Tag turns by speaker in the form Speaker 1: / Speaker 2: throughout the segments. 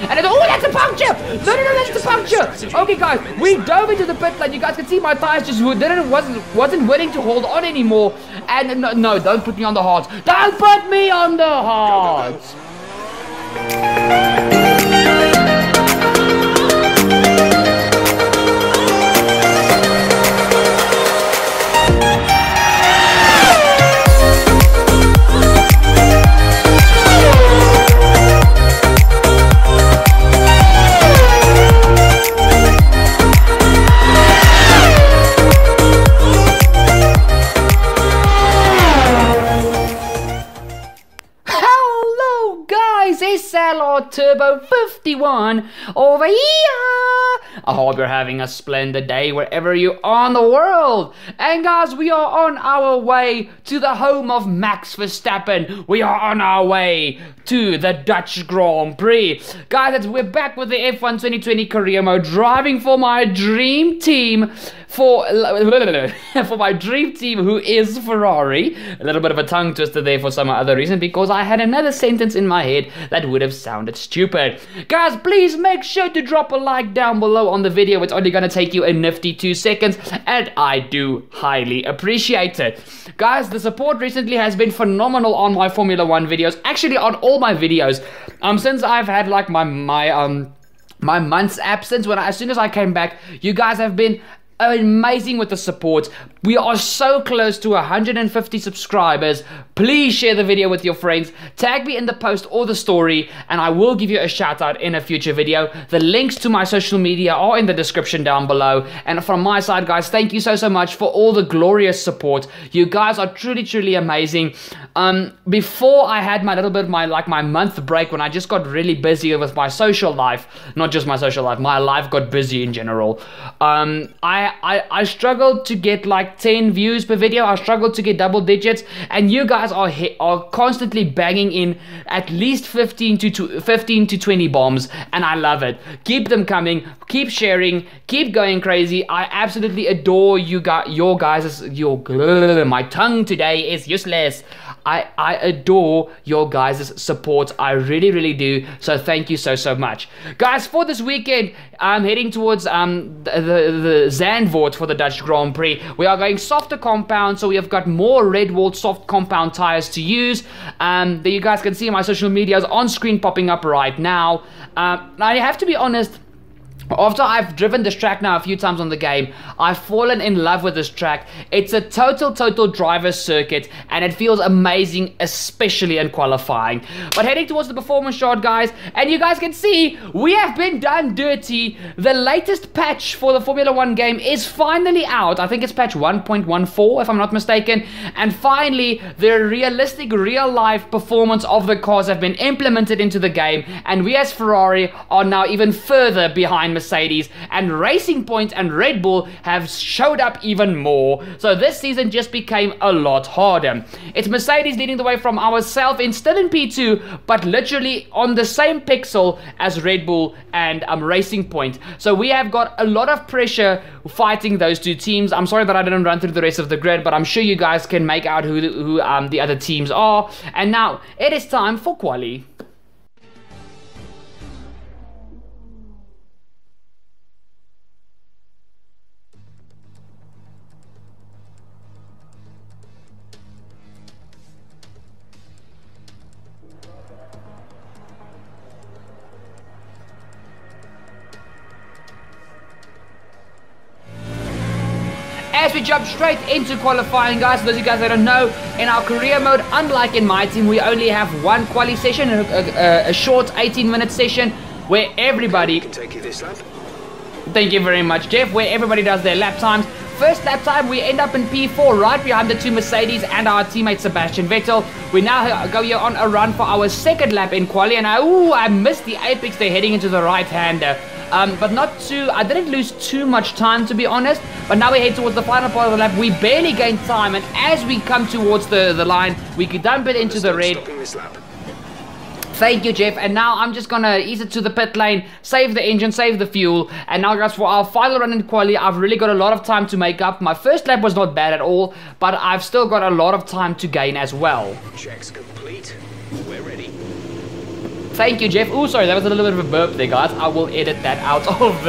Speaker 1: And it's, oh, that's a puncture! No, that's the puncture! Okay, guys, we dove into the pit lane. You guys can see my tires just wasn't willing to hold on anymore. And no, don't put me on the hards. Don't put me on the hards! Turbo 51 over here. I hope you're having a splendid day wherever you are in the world. And guys, we are on our way to the home of Max Verstappen. We are on our way to the Dutch Grand Prix. Guys, we're back with the F1 2020 career mode, driving for my dream team. For my dream team, who is Ferrari. A little bit of a tongue twister there for some other reason, because I had another sentence in my head that would have sounded stupid. Guys, please make sure to drop a like down below on the video. It's only going to take you a nifty 2 seconds, and I do highly appreciate it. Guys, the support recently has been phenomenal on my Formula 1 videos. Actually, on all my videos. Since I've had like my month's absence, as soon as I came back, you guys have been amazing with the support. We are so close to 150 subscribers. Please share the video with your friends. Tag me in the post or the story, and I will give you a shout out in a future video. The links to my social media are in the description down below. And from my side, guys, thank you so much for all the glorious support. You guys are truly amazing. Before I had my little bit of my month break, when I just got really busy with my social life, not just my social life, my life got busy in general. I struggled to get like 10 views per video. I struggled to get double digits, and you guys are constantly banging in at least 15 to 20 bombs, and I love it. Keep them coming, keep sharing, keep going crazy. I absolutely adore my tongue today is useless. I adore your guys' support. I really do. So thank you so much. Guys, for this weekend, I'm heading towards the Zandvoort for the Dutch Grand Prix. We are going softer compound, so we have got more red walled soft compound tires to use. That you guys can see my social medias on screen popping up right now. Now I have to be honest, after I've driven this track now a few times on the game, I've fallen in love with this track. It's a total driver's circuit, and it feels amazing, especially in qualifying. But heading towards the performance shot, guys, and you guys can see we have been done dirty. The latest patch for the Formula 1 game is finally out. I think it's patch 1.14 if I'm not mistaken. And finally, the realistic real-life performance of the cars have been implemented into the game, and we as Ferrari are now even further behind Mercedes, and Racing Point and Red Bull have showed up even more. So this season just became a lot harder. It's Mercedes leading the way from ourselves still in P2, but literally on the same pixel as Red Bull and Racing Point. So we have got a lot of pressure fighting those two teams. I'm sorry that I didn't run through the rest of the grid, but I'm sure you guys can make out who the other teams are. And now it is time for quali. As we jump straight into qualifying, guys, for those of you guys that don't know, in our career mode, unlike in my team, we only have one quali session, a short 18-minute session where everybody...
Speaker 2: Can take you this lap.
Speaker 1: Thank you very much, Jeff. Where everybody does their lap times. First lap time, we end up in P4, right behind the two Mercedes and our teammate Sebastian Vettel. We now go here on a run for our second lap in quali, and I missed the apex. They're heading into the right-hander. But not too, I didn't lose too much time, to be honest. But now we head towards the final part of the lap. We barely gain time, and as we come towards the line, we could dump it into the red. Thank you, Jeff. And now I'm just gonna ease it to the pit lane, save the engine, save the fuel. And now, guys, for our final run in quali, I've really got a lot of time to make up. My first lap was not bad at all, but I've still got a lot of time to gain as well.
Speaker 2: Checks complete. We're ready.
Speaker 1: Thank you, Jeff. Oh, sorry, that was a little bit of a burp there, guys. I will edit that out of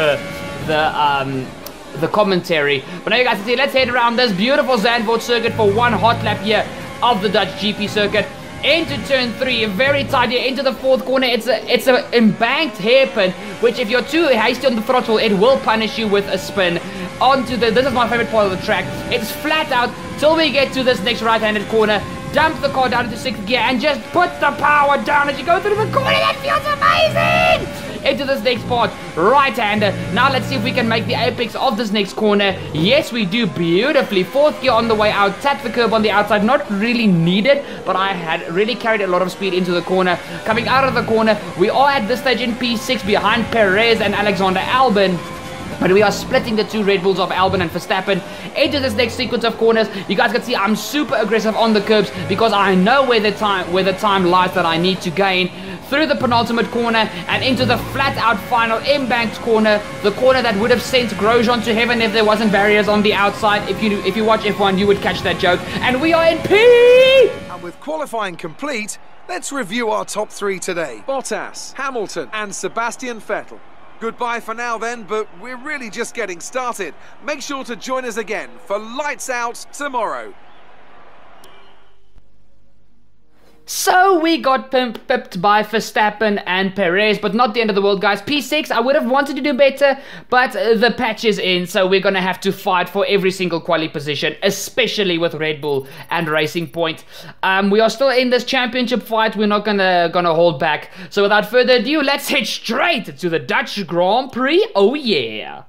Speaker 1: the commentary. But now you guys can see, let's head around this beautiful Zandvoort circuit for one hot lap here of the Dutch GP circuit. Into turn 3, very tight here, into the 4th corner. It's a embanked hairpin, which if you're too hasty on the throttle, it will punish you with a spin. This is my favorite part of the track. It's flat out till we get to this next right-handed corner. Dump the car down into 6th gear and just put the power down as you go through the corner. That feels amazing! Into this next part, right-hander. Now let's see if we can make the apex of this next corner. Yes, we do beautifully. 4th gear on the way out. Tap the curb on the outside. Not really needed, but I had really carried a lot of speed into the corner. Coming out of the corner, we are at this stage in P6 behind Perez and Alexander Albon. But we are splitting the 2 Red Bulls of Albon and Verstappen into this next sequence of corners. You guys can see I'm super aggressive on the curbs because I know where the time lies that I need to gain. Through the penultimate corner and into the flat out final embanked corner, the corner that would have sent Grosjean to heaven if there wasn't barriers on the outside. If you watch F1, you would catch that joke. And we are in P!
Speaker 2: And with qualifying complete, let's review our top 3 today. Bottas, Hamilton and Sebastian Vettel. Goodbye for now then, but we're really just getting started. Make sure to join us again for Lights Out tomorrow.
Speaker 1: So we got pipped by Verstappen and Perez, but not the end of the world, guys. P6, I would have wanted to do better, but the patch is in, so we're going to have to fight for every single quali position, especially with Red Bull and Racing Point. We are still in this championship fight. We're not gonna hold back. So without further ado, let's head straight to the Dutch Grand Prix. Oh yeah!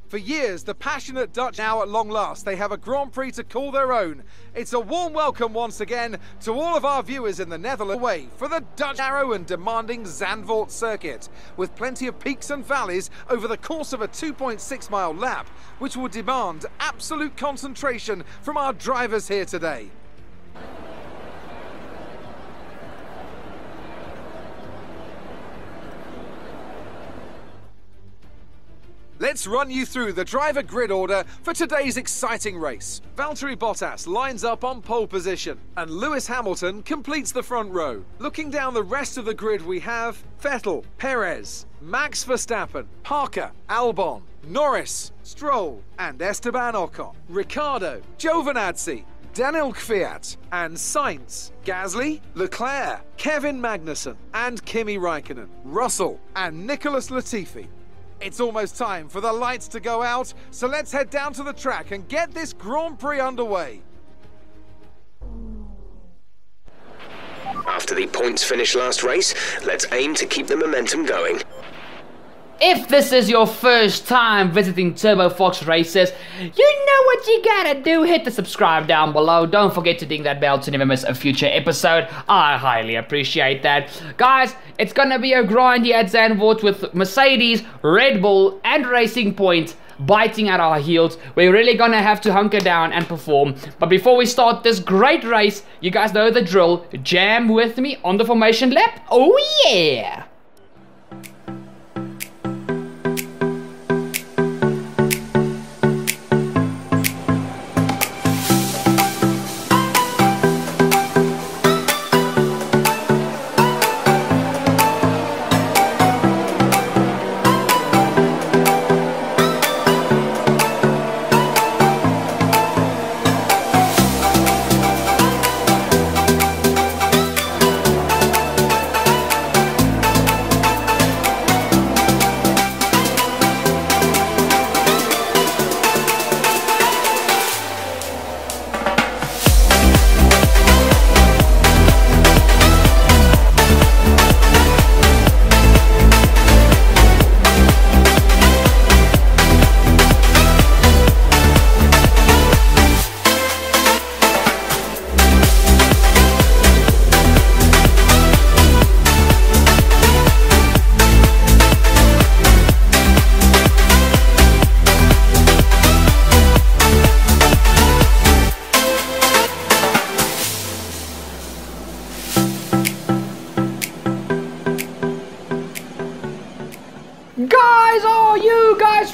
Speaker 2: For years, the passionate Dutch now at long last, they have a Grand Prix to call their own. It's a warm welcome once again to all of our viewers in the Netherlands way for the Dutch narrow and demanding Zandvoort circuit, with plenty of peaks and valleys over the course of a 2.6 mile lap, which will demand absolute concentration from our drivers here today. Let's run you through the driver grid order for today's exciting race. Valtteri Bottas lines up on pole position, and Lewis Hamilton completes the front row. Looking down the rest of the grid, we have Vettel, Perez, Max Verstappen, Parker, Albon, Norris, Stroll, and Esteban Ocon, Ricciardo, Giovinazzi, Daniel Kvyat, and Sainz, Gasly, Leclerc, Kevin Magnussen, and Kimi Räikkönen, Russell, and Nicholas Latifi. It's almost time for the lights to go out, so let's head down to the track and get this Grand Prix underway.
Speaker 3: After the points finish last race, let's aim to keep the momentum going.
Speaker 1: If this is your first time visiting Turbo Fox Races, you know what you gotta do. Hit the subscribe down below. Don't forget to ding that bell to never miss a future episode. I highly appreciate that. Guys, it's gonna be a grindy at Zandvoort with Mercedes, Red Bull, and Racing Point biting at our heels. We're really gonna have to hunker down and perform. But before we start this great race, you guys know the drill. Jam with me on the formation lap. Oh yeah!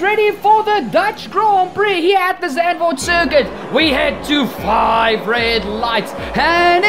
Speaker 1: ready for the Dutch Grand Prix here at the Zandvoort circuit. We head to 5 red lights, and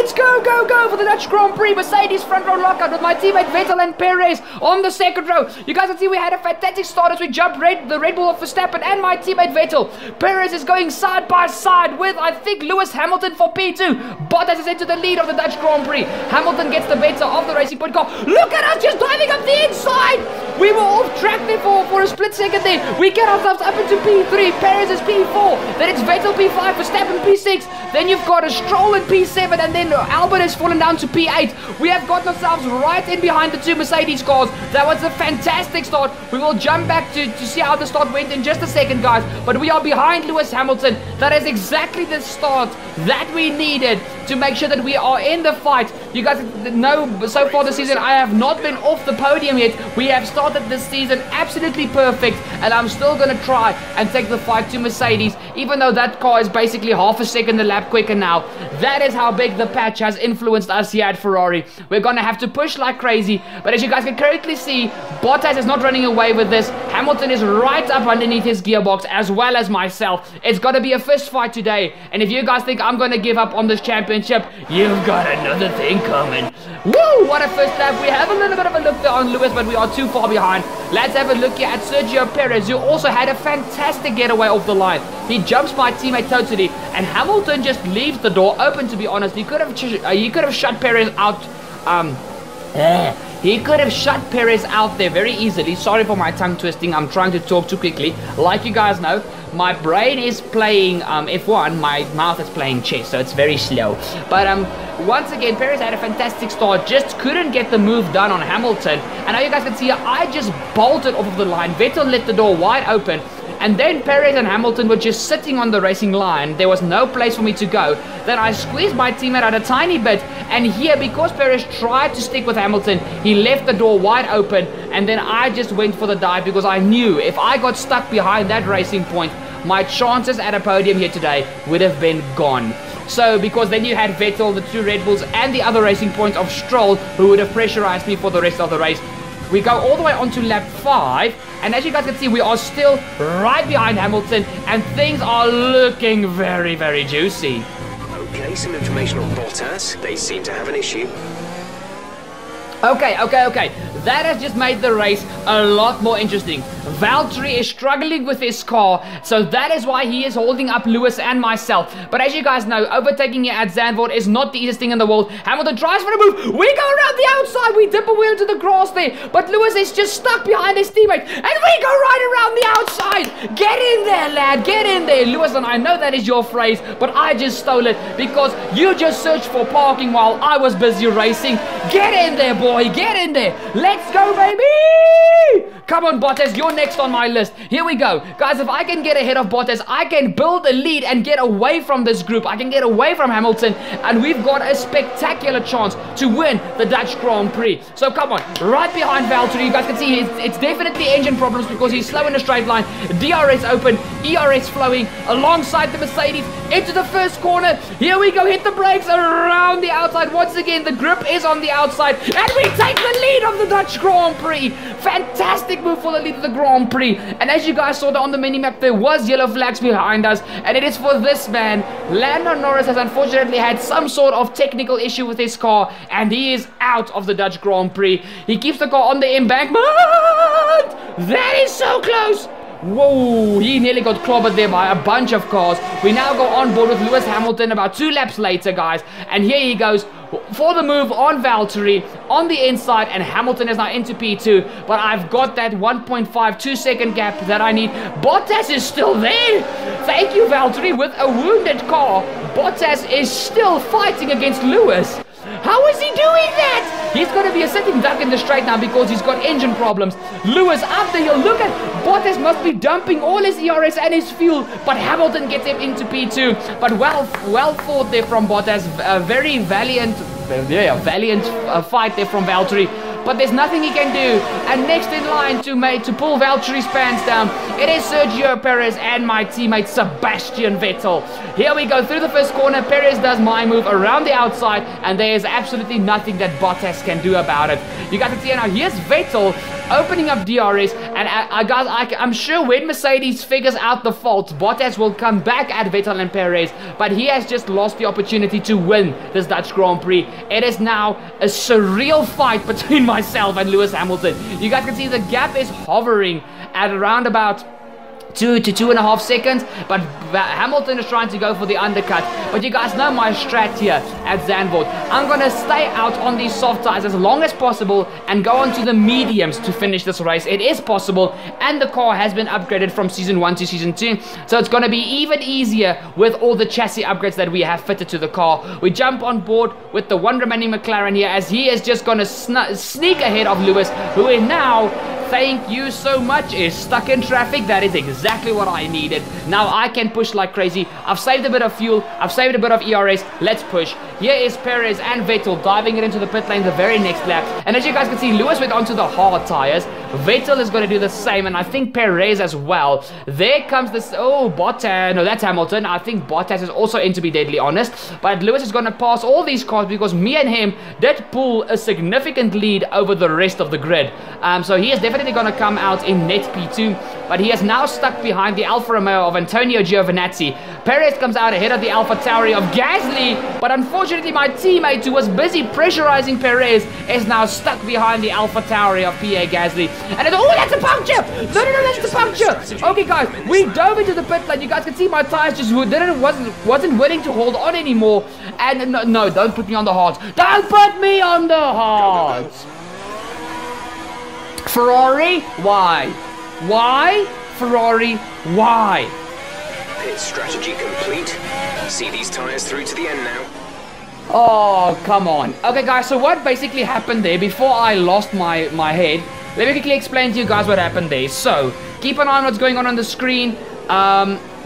Speaker 1: it's go, go, go for the Dutch Grand Prix. Mercedes front row lockout with my teammate Vettel and Perez on the second row. You guys can see we had a fantastic start as we jumped the Red Bull of Verstappen and my teammate Vettel. Perez is going side by side with, I think, Lewis Hamilton for P2. Bottas is into the lead of the Dutch Grand Prix. Hamilton gets the better of the Racing Point car. Look at us just diving up the inside. We were off track there for a split second there. We get ourselves up into P3. Perez is P4. Then it's Vettel P5, Verstappen P6. Then you've got a Stroll in P7, and then Albert has fallen down to P8. We have gotten ourselves right in behind the 2 Mercedes cars. That was a fantastic start. We will jump back to see how the start went in just a second, guys. But we are behind Lewis Hamilton. That is exactly the start that we needed to make sure that we are in the fight. You guys know, so far this season, I have not been off the podium yet. We have started this season absolutely perfect, and I'm still going to try and take the fight to Mercedes, even though that car is basically half a second a lap quicker now. That is how big the patch has influenced us here at Ferrari. We're going to have to push like crazy, but as you guys can correctly see, Bottas is not running away with this. Hamilton is right up underneath his gearbox, as well as myself. It's going to be a fist fight today, and if you guys think I'm going to give up on this championship, you've got another thing coming. Woo! What a first lap. We have a little bit of a look there on Lewis, but we are too far behind. Let's have a look here at Sergio Perez, who also had a fantastic getaway off the line. He jumps my teammate totally, and Hamilton just leaves the door open, to be honest. He could have shut Perez out. He could have shut Perez out there very easily. Sorry for my tongue twisting. I'm trying to talk too quickly. Like you guys know, my brain is playing F1. My mouth is playing chess, so it's very slow. But once again, Perez had a fantastic start. Just couldn't get the move done on Hamilton. And now you guys can see I just bolted off of the line. Vettel left the door wide open. And then Perez and Hamilton were just sitting on the racing line. There was no place for me to go. Then I squeezed my teammate out a tiny bit. And here, because Perez tried to stick with Hamilton, he left the door wide open. And then I just went for the dive because I knew if I got stuck behind that racing point, my chances at a podium here today would have been gone. So, because then you had Vettel, the 2 Red Bulls, and the other racing points of Stroll, who would have pressurized me for the rest of the race. We go all the way on to lap 5, and as you guys can see, we are still right behind Hamilton, and things are looking very, very juicy.
Speaker 3: Okay, some information on Bottas. They seem to have an issue.
Speaker 1: Okay. That has just made the race a lot more interesting. Valtteri is struggling with his car, so that is why he is holding up Lewis and myself. But as you guys know, overtaking here at Zandvoort is not the easiest thing in the world. Hamilton tries for a move. We go around the outside. We dip a wheel into the grass there. But Lewis is just stuck behind his teammate. And we go right around the outside. Get in there, lad. Get in there. Lewis, and I know that is your phrase, but I just stole it because you just searched for parking while I was busy racing. Get in there, boy. Get in there. Let's go, baby. Come on, Bottas. You're next on my list. Here we go. Guys, if I can get ahead of Bottas, I can build a lead and get away from this group. I can get away from Hamilton, and we've got a spectacular chance to win the Dutch Grand Prix. So come on, right behind Valtteri. You guys can see it's definitely engine problems because he's slow in a straight line. DRS open, ERS flowing alongside the Mercedes into the first corner. Here we go, hit the brakes around the outside. Once again, the grip is on the outside, and we take the lead of the Dutch Grand Prix. Fantastic move for the lead of the Grand Prix. And as you guys saw on the mini-map, there was yellow flags behind us, and it is for this man. Lando Norris has unfortunately had some sort of technical issue with his car, and he is out of the Dutch Grand Prix. He keeps the car on the embankment. That is so close. Whoa, he nearly got clobbered there by a bunch of cars. We now go on board with Lewis Hamilton about 2 laps later, guys. And here he goes for the move on Valtteri on the inside, and Hamilton is now into P2. But I've got that 1.52 second gap that I need. Bottas is still there. Thank you, Valtteri. With a wounded car, Bottas is still fighting against Lewis. How is he doing that? He's going to be a sitting duck in the straight now because he's got engine problems. Lewis up the hill. Look at Bottas must be dumping all his ERS and his fuel, but Hamilton gets him into P2. But well fought there from Bottas. A very valiant fight there from Valtteri. But there's nothing he can do. And next in line to pull Valtteri's pants down, it is Sergio Perez and my teammate Sebastian Vettel. Here we go through the first corner. Perez does my move around the outside, and there is absolutely nothing that Bottas can do about it. You guys can see now, here's Vettel opening up DRS, and guys, I'm sure when Mercedes figures out the fault, Bottas will come back at Vettel and Perez, but he has just lost the opportunity to win this Dutch Grand Prix. It is now a surreal fight between myself and Lewis Hamilton. You guys can see the gap is hovering at around about 2 to 2.5 seconds, but Hamilton is trying to go for the undercut. But you guys know my strat here at Zandvoort. I'm gonna stay out on these soft tires as long as possible and go on to the mediums to finish this race. It is possible, and the car has been upgraded from season 1 to season 2, so it's gonna be even easier with all the chassis upgrades that we have fitted to the car. We jump on board with the one remaining McLaren here, as he is just gonna sneak ahead of Lewis, who is now, thank you so much, is stuck in traffic. That is exactly what I needed. Now I can push like crazy. I've saved a bit of fuel. I've saved a bit of ERS. Let's push. Here is Perez and Vettel diving it into the pit lane the very next lap. And as you guys can see, Lewis went onto the hard tires. Vettel is going to do the same, and I think Perez as well. There comes this, oh, Bottas. No, that's Hamilton. I think Bottas is also in, to be deadly honest. But Lewis is going to pass all these cars because me and him did pull a significant lead over the rest of the grid. So he is definitely going to come out in net P2, but he is now stuck behind the Alfa Romeo of Antonio Giovinazzi. Perez comes out ahead of the Alfa Tauri of Gasly, but unfortunately my teammate who was busy pressurizing Perez is now stuck behind the Alfa Tauri of Pierre Gasly. And it, oh, that's a puncture! No, that's the puncture! Okay guys, we dove into the pit lane. You guys can see my tires just wasn't willing to hold on anymore. And no, don't put me on the hards. Don't put me on the hards! Ferrari, why? Why? Ferrari, why?
Speaker 3: Pit strategy complete. See these tires through to the end now.
Speaker 1: Oh, come on. Okay, guys, so what basically happened there before I lost my head? Let me quickly explain to you guys what happened there. So, keep an eye on what's going on the screen.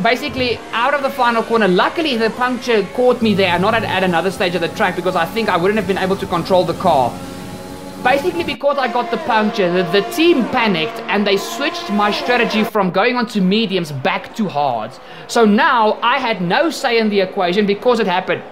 Speaker 1: Basically, out of the final corner, luckily the puncture caught me there, not at another stage of the track, because I think I wouldn't have been able to control the car. Basically, because I got the puncture, the team panicked and they switched my strategy from going on to mediums back to hards. So now I had no say in the equation because it happened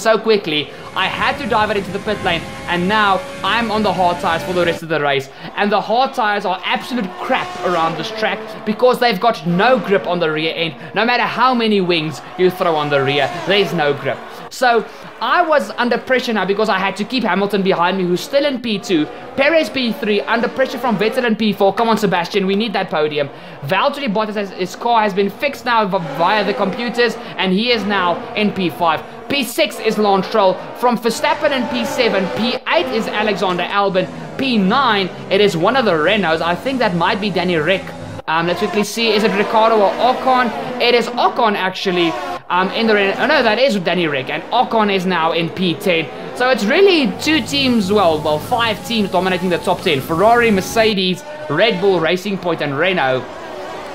Speaker 1: so quickly. I had to dive it into the pit lane, and now I'm on the hard tires for the rest of the race. And the hard tires are absolute crap around this track because they've got no grip on the rear end. No matter how many wings you throw on the rear, there's no grip. So I was under pressure now because I had to keep Hamilton behind me, who's still in P2. Perez P3, under pressure from Vettel in P4. Come on, Sebastian, we need that podium. Valtteri Bottas, his car has been fixed now via the computers, and he is now in P5. P6 is Lance Stroll. From Verstappen in P7. P8 is Alexander Albon. P9, it is one of the Renaults. I think that might be Danny Rick. Let's quickly see, is it Ricciardo or Ocon? It is Ocon actually. In the Renault. Oh no, that is Danny Rick, and Ocon is now in P10. So it's really two teams, well, 5 teams dominating the top 10. Ferrari, Mercedes, Red Bull, Racing Point, and Renault.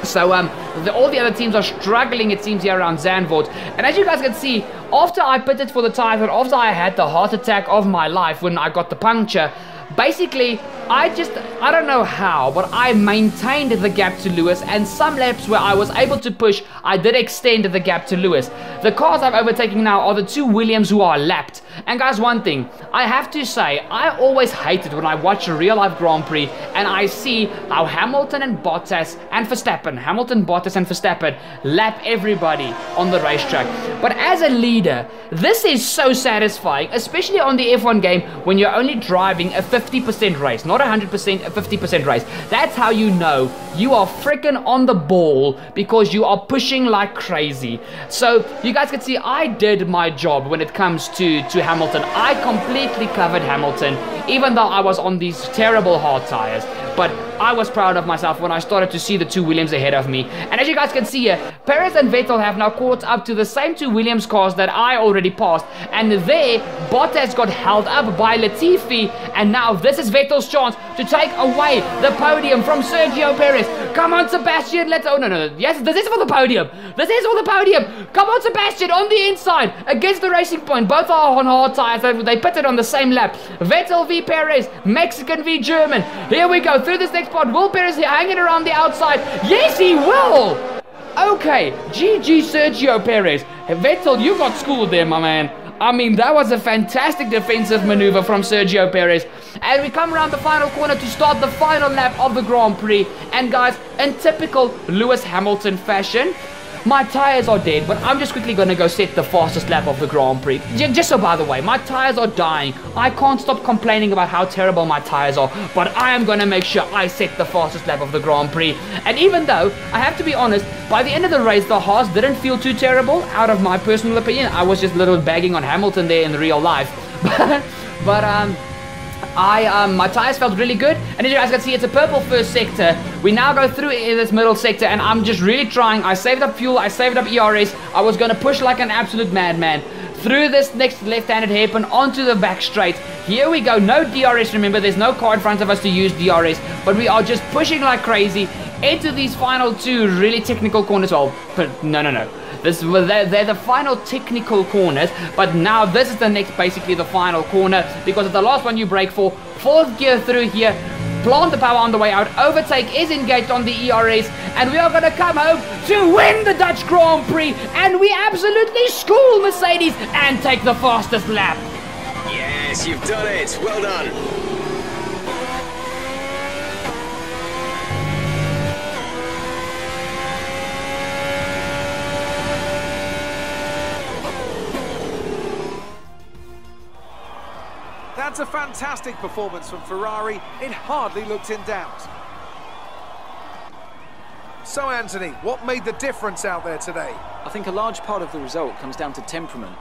Speaker 1: So all the other teams are struggling, it seems, here around Zandvoort. And as you guys can see, after I pitted for the tires, and after I had the heart attack of my life when I got the puncture, basically, I don't know how, but I maintained the gap to Lewis, and some laps where I was able to push, I did extend the gap to Lewis. The cars I'm overtaking now are the 2 Williams who are lapped. And guys, one thing, I have to say, I always hate it when I watch a real-life Grand Prix and I see how Hamilton and Bottas and Verstappen, Hamilton, Bottas and Verstappen lap everybody on the racetrack. But as a leader, this is so satisfying, especially on the F1 game when you're only driving a 50% race, not 100%, a 50% race. That's how you know you are freaking on the ball, because you are pushing like crazy. So you guys can see I did my job when it comes to Hamilton. I completely covered Hamilton, even though I was on these terrible hard tires. But I was proud of myself when I started to see the 2 Williams ahead of me. And as you guys can see here, Perez and Vettel have now caught up to the same 2 Williams cars that I already passed. And there, Bottas got held up by Latifi. And now this is Vettel's chance to take away the podium from Sergio Perez. Come on, Sebastian, let's... Oh, no. Yes, this is for the podium. This is for the podium. Come on, Sebastian, on the inside, against the Racing Point. Both are on hard tires. They pitted on the same lap. Vettel v Perez, Mexican v German. Here we go. Through this next part, will Perez hanging around the outside? Yes, he will! Okay, GG Sergio Perez. Vettel, you got schooled there, my man. I mean, that was a fantastic defensive maneuver from Sergio Perez. And we come around the final corner to start the final lap of the Grand Prix. And guys, in typical Lewis Hamilton fashion, my tires are dead, but I'm just quickly going to go set the fastest lap of the Grand Prix. Just so by the way, my tires are dying. I can't stop complaining about how terrible my tires are, but I am going to make sure I set the fastest lap of the Grand Prix. And even though, I have to be honest, by the end of the race, the Haas didn't feel too terrible, out of my personal opinion. I was just a little bagging on Hamilton there in real life. My tires felt really good, and as you guys can see, it's a purple first sector. We now go through in this middle sector, and I'm just really trying. I saved up fuel, I saved up ERS. I was gonna push like an absolute madman through this next left-handed hairpin onto the back straight. Here we go, no DRS, remember, there's no car in front of us to use DRS, but we are just pushing like crazy into these final two really technical corners. Well, but no. They're the final technical corners, but now this is the next, basically the final corner, because it's the last one you brake for. Fourth gear through here, plant the power on the way out, overtake is engaged on the ERS, and we are going to come home to win the Dutch Grand Prix, and we absolutely school Mercedes and take the fastest lap.
Speaker 3: Yes, you've done it. Well done.
Speaker 2: That's a fantastic performance from Ferrari. It hardly looked in doubt. So, Anthony, what made the difference out there today?
Speaker 4: I think a large part of the result comes down to temperament.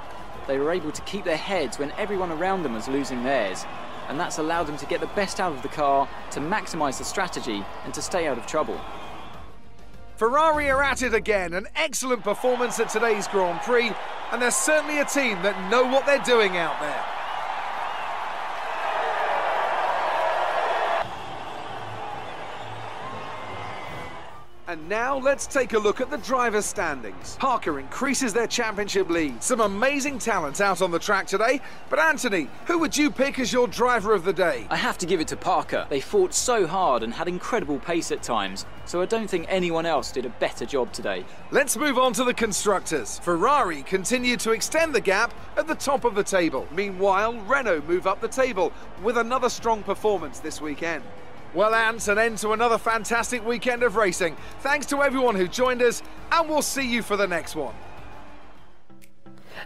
Speaker 4: They were able to keep their heads when everyone around them was losing theirs, and that's allowed them to get the best out of the car, to maximise the strategy, and to stay out of trouble.
Speaker 2: Ferrari are at it again. An excellent performance at today's Grand Prix, and they're certainly a team that know what they're doing out there. And now let's take a look at the drivers' standings. Parker increases their championship lead. Some amazing talent out on the track today. But Anthony, who would you pick as your driver of the day?
Speaker 4: I have to give it to Parker. They fought so hard and had incredible pace at times, so I don't think anyone else did a better job today.
Speaker 2: Let's move on to the constructors. Ferrari continued to extend the gap at the top of the table. Meanwhile, Renault move up the table with another strong performance this weekend. Well, Ant, an end to another fantastic weekend of racing. Thanks to everyone who joined us, and we'll see you for the next one.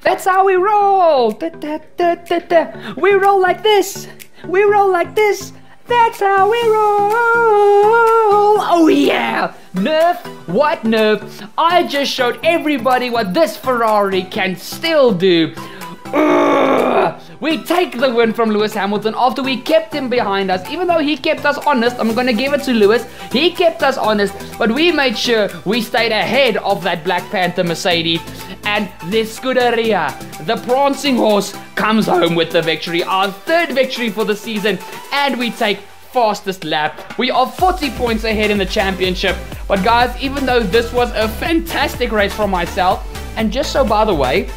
Speaker 1: That's how we roll! We roll like this! We roll like this! That's how we roll! Oh yeah! Nerf? What nerf? I just showed everybody what this Ferrari can still do. We take the win from Lewis Hamilton after we kept him behind us. Even though he kept us honest, I'm going to give it to Lewis. He kept us honest, but we made sure we stayed ahead of that Black Panther Mercedes. And the Scuderia, the prancing horse, comes home with the victory. Our third victory for the season, and we take fastest lap. We are 40 points ahead in the championship. But guys, even though this was a fantastic race for myself, and just so by the way,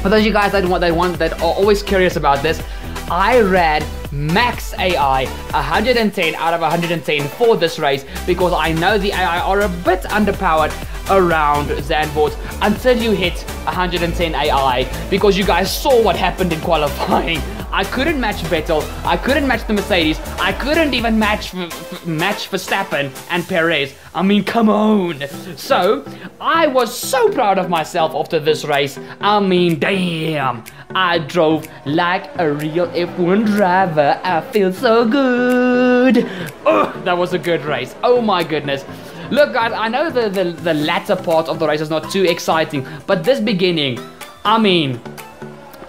Speaker 1: for those of you guys that are always curious about this, I ran max AI 110 out of 110 for this race because I know the AI are a bit underpowered around Zandvoort until you hit 110 AI, because you guys saw what happened in qualifying. I couldn't match Vettel, I couldn't match the Mercedes, I couldn't even match Verstappen and Perez. I mean, come on. So, I was so proud of myself after this race. I mean, damn. I drove like a real F1 driver. I feel so good. Oh, that was a good race. Oh my goodness. Look, guys, I know the latter part of the race is not too exciting, but this beginning, I mean,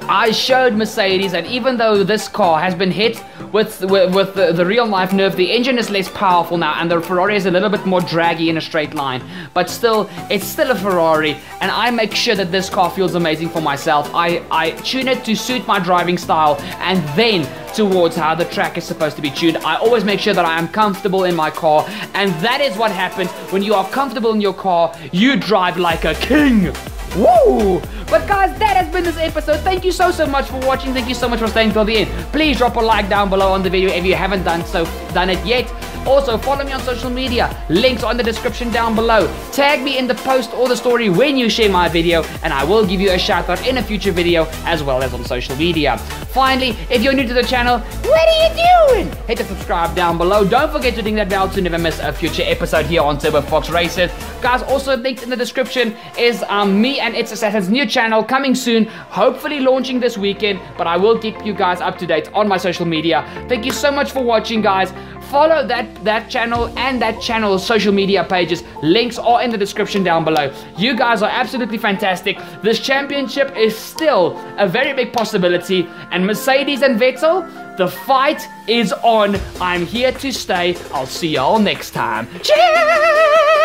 Speaker 1: I showed Mercedes, and even though this car has been hit with the real life nerf, the engine is less powerful now, and the Ferrari is a little bit more draggy in a straight line. But still, it's still a Ferrari, and I make sure that this car feels amazing for myself. I tune it to suit my driving style, and then towards how the track is supposed to be tuned. I always make sure that I am comfortable in my car, and that is what happens when you are comfortable in your car. You drive like a king. Woo! But guys, that has been this episode. Thank you so much for watching. Thank you so much for staying till the end. Please drop a like down below on the video if you haven't done it yet. Also, follow me on social media. Links are in the description down below. Tag me in the post or the story when you share my video, and I will give you a shout out in a future video as well as on social media. Finally, if you're new to the channel, what are you doing? Hit the subscribe down below. Don't forget to ding that bell to never miss a future episode here on Turbo Fox RacerZ. Guys, also linked in the description is me and It's Assassin's new channel coming soon, hopefully launching this weekend, but I will keep you guys up to date on my social media. Thank you so much for watching, guys. Follow that channel and that channel's social media pages. Links are in the description down below. You guys are absolutely fantastic. This championship is still a very big possibility, and Mercedes and Vettel, the fight is on. I'm here to stay. I'll see y'all next time. Cheers!